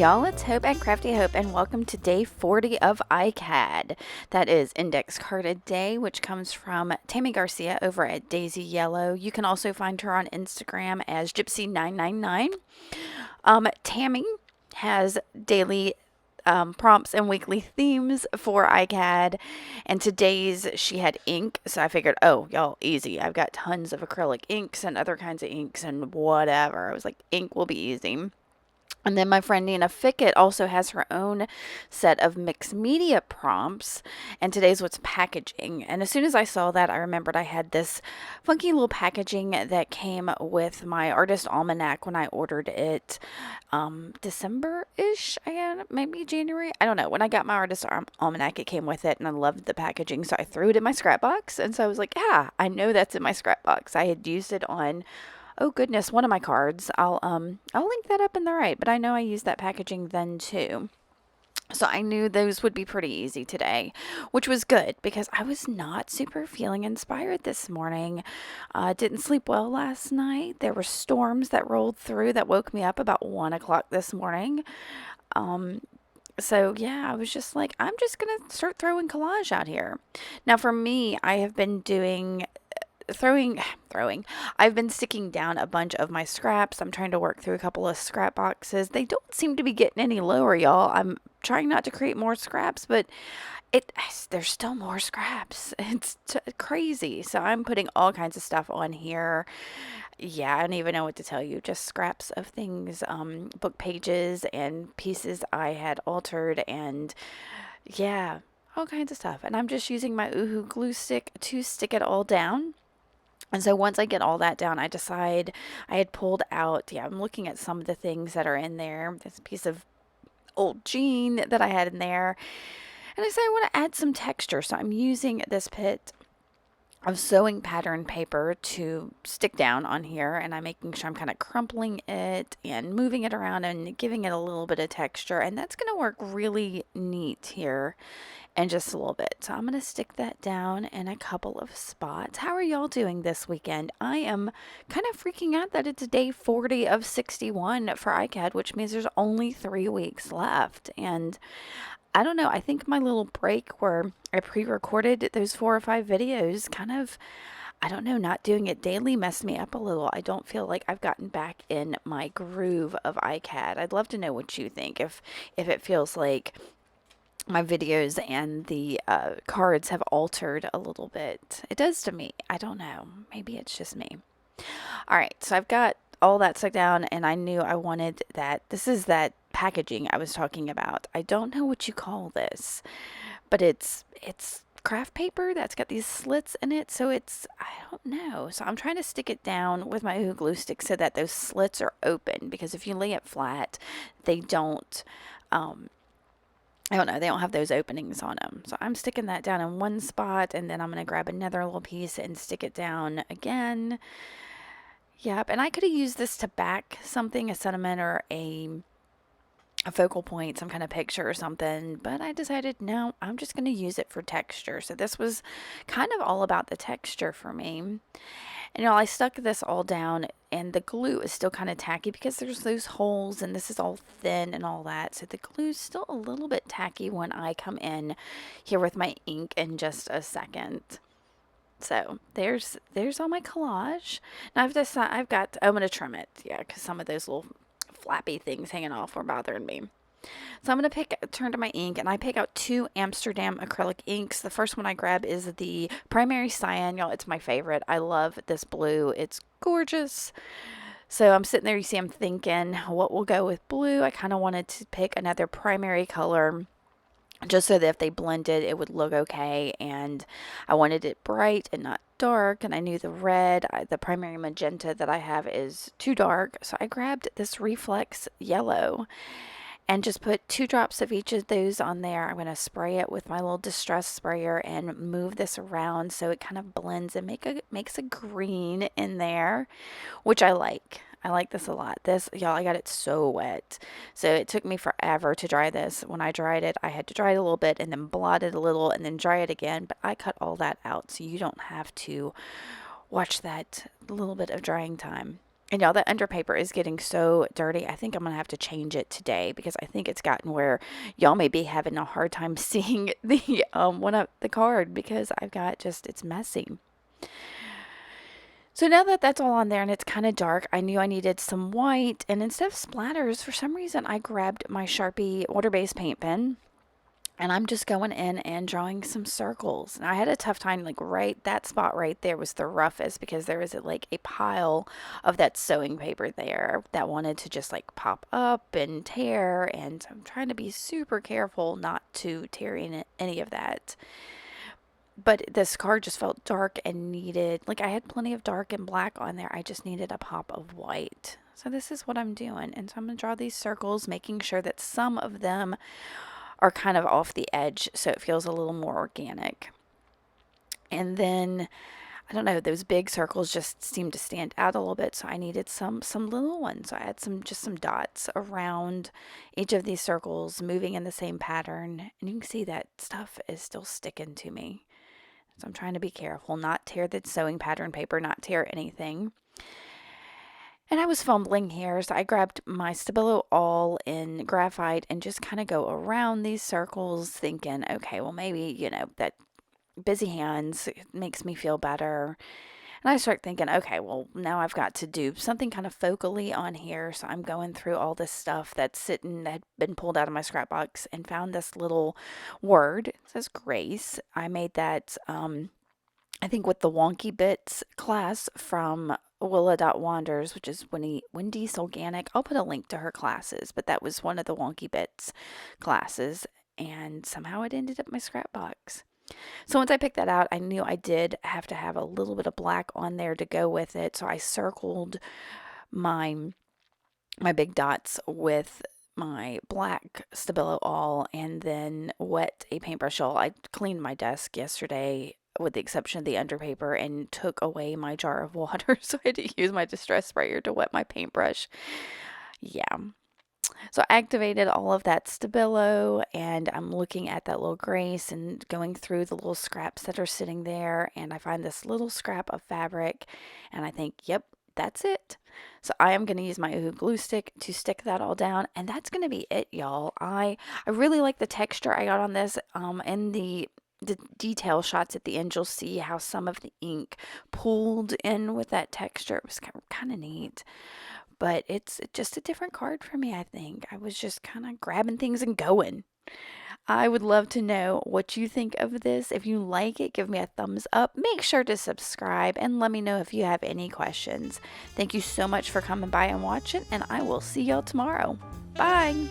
y'all, it's Hope and Crafty Hope, and welcome to day 40 of ICAD. That is Index Carded Day, which comes from Tammy Garcia over at Daisy Yellow. You can also find her on Instagram as Gypsy999. Tammy has daily prompts and weekly themes for ICAD, and today's she had ink, so I figured, oh, y'all, easy. I've got tons of acrylic inks and other kinds of inks and whatever. I was like, ink will be easy. And then my friend Nina Fickett also has her own set of mixed media prompts, and today's what's packaging. And as soon as I saw that, I remembered I had this funky little packaging that came with my artist almanac when I ordered it December-ish, maybe January. I don't know. When I got my artist almanac, it came with it, and I loved the packaging, so I threw it in my scrap box. And so I was like, yeah, I know that's in my scrap box. I had used it on, oh goodness, one of my cards. I'll link that up in the right, but I know I used that packaging then too. So I knew those would be pretty easy today, which was good because I was not super feeling inspired this morning. Didn't sleep well last night. There were storms that rolled through that woke me up about 1 o'clock this morning. So yeah, I was just like, I'm just gonna start throwing collage out here. Now for me, I have been doing throwing I've been sticking down a bunch of my scraps. I'm trying to work through a couple of scrap boxes. They don't seem to be getting any lower, y'all. I'm trying not to create more scraps, but there's still more scraps. It's crazy. So I'm putting all kinds of stuff on here. Yeah, I don't even know what to tell you. Just scraps of things, book pages and pieces I had altered, and yeah, all kinds of stuff. And I'm just using my Oohoo glue stick to stick it all down. And so once I get all that down, I decide I had pulled out, I'm looking at some of the things that are in there. This piece of old jean that I had in there. And I say I want to add some texture. So I'm using this pit of sewing pattern paper to stick down on here, and I'm making sure I'm kind of crumpling it and moving it around and giving it a little bit of texture, and that's going to work really neat here in just a little bit. So I'm going to stick that down in a couple of spots. How are y'all doing this weekend? I am kind of freaking out that it's day 40 of 61 for ICAD, which means there's only 3 weeks left, and I don't know. I think my little break where I pre-recorded those 4 or 5 videos kind of, I don't know, not doing it daily messed me up a little. I don't feel like I've gotten back in my groove of ICAD. I'd love to know what you think. If it feels like my videos and the cards have altered a little bit. It does to me. I don't know. Maybe it's just me. All right. So I've got all that stuck down, and I knew I wanted that. This is that packaging I was talking about. I don't know what you call this, but it's craft paper that's got these slits in it, so I don't know. So I'm trying to stick it down with my Oohoo glue stick so that those slits are open, because if you lay it flat, they don't I don't know, they don't have those openings on them. So I'm sticking that down in one spot, and then I'm going to grab another little piece and stick it down again. Yep, and I could have used this to back something, a sentiment or a focal point, some kind of picture or something, but I decided, no, I'm just going to use it for texture. So this was kind of all about the texture for me. And I stuck this all down, and the glue is still kind of tacky because there's those holes, and this is all thin and all that. So the glue's still a little bit tacky when I come in here with my ink in just a second. So there's all my collage. Now I'm going to trim it, because some of those little flappy things hanging off were bothering me. So I'm going to turn to my ink, and I pick out 2 Amsterdam acrylic inks. The first one I grab is the Primary Cyan. Y'all, it's my favorite. I love this blue. It's gorgeous. So I'm sitting there, you see I'm thinking, what will go with blue? I kind of wanted to pick another primary color, just so that if they blended, it would look okay. And I wanted it bright and not dark. And I knew the red, the primary magenta that I have is too dark. So I grabbed this Reflex Yellow and just put 2 drops of each of those on there. I'm going to spray it with my little distress sprayer and move this around so it kind of blends and makes a green in there, which I like. I like this a lot. This, y'all, I got it so wet. So it took me forever to dry this. When I dried it, I had to dry it a little bit and then blot it a little and then dry it again. But I cut all that out so you don't have to watch that little bit of drying time. And y'all, that underpaper is getting so dirty. I think I'm going to have to change it today because I think it's gotten where y'all may be having a hard time seeing the one of the card because I've got just, it's messy. So now that that's all on there and it's kind of dark, I knew I needed some white. And instead of splatters, for some reason, I grabbed my Sharpie water-based paint pen. And I'm just going in and drawing some circles. And I had a tough time, like that spot right there was the roughest because there was like a pile of that sewing paper there that wanted to just like pop up and tear. And I'm trying to be super careful not to tear any of that. But this card just felt dark and needed, like I had plenty of dark and black on there. I just needed a pop of white. So this is what I'm doing. And so I'm going to draw these circles, making sure that some of them are kind of off the edge so it feels a little more organic. And then I don't know, those big circles just seem to stand out a little bit, so I needed some little ones. So I had some dots around each of these circles moving in the same pattern, and you can see that stuff is still sticking to me. So I'm trying to be careful, not tear the sewing pattern paper, not tear anything. And I was fumbling here, so I grabbed my Stabilo all in graphite and just kind of go around these circles thinking, okay, well maybe, that busy hands makes me feel better. And I start thinking, okay, well now I've got to do something kind of focally on here. So I'm going through all this stuff that had been pulled out of my scrap box and found this little word. It says Grace. I made that, I think with the Wonky Bits class from Willa.Wanders, which is Wendy's Organic. I'll put a link to her classes, but that was one of the Wonky Bits classes, and somehow it ended up in my scrap box. So once I picked that out, I knew I did have to have a little bit of black on there to go with it, so I circled my big dots with my black Stabilo all and then wet a paintbrush all. I cleaned my desk yesterday with the exception of the underpaper and took away my jar of water, so I had to use my distress sprayer to wet my paintbrush. Yeah. So I activated all of that Stabilo and I'm looking at that little Grace and going through the little scraps that are sitting there, and I find this little scrap of fabric and I think, yep, that's it. So I am going to use my Ooh glue stick to stick that all down, and that's going to be it, y'all. I really like the texture I got on this, and the detail shots at the end, you'll see how some of the ink pulled in with that texture. It was kind of neat. But it's just a different card for me, I think. I was just kind of grabbing things and going. I would love to know what you think of this. If you like it, give me a thumbs up. Make sure to subscribe and let me know if you have any questions. Thank you so much for coming by and watching, and I will see y'all tomorrow. Bye.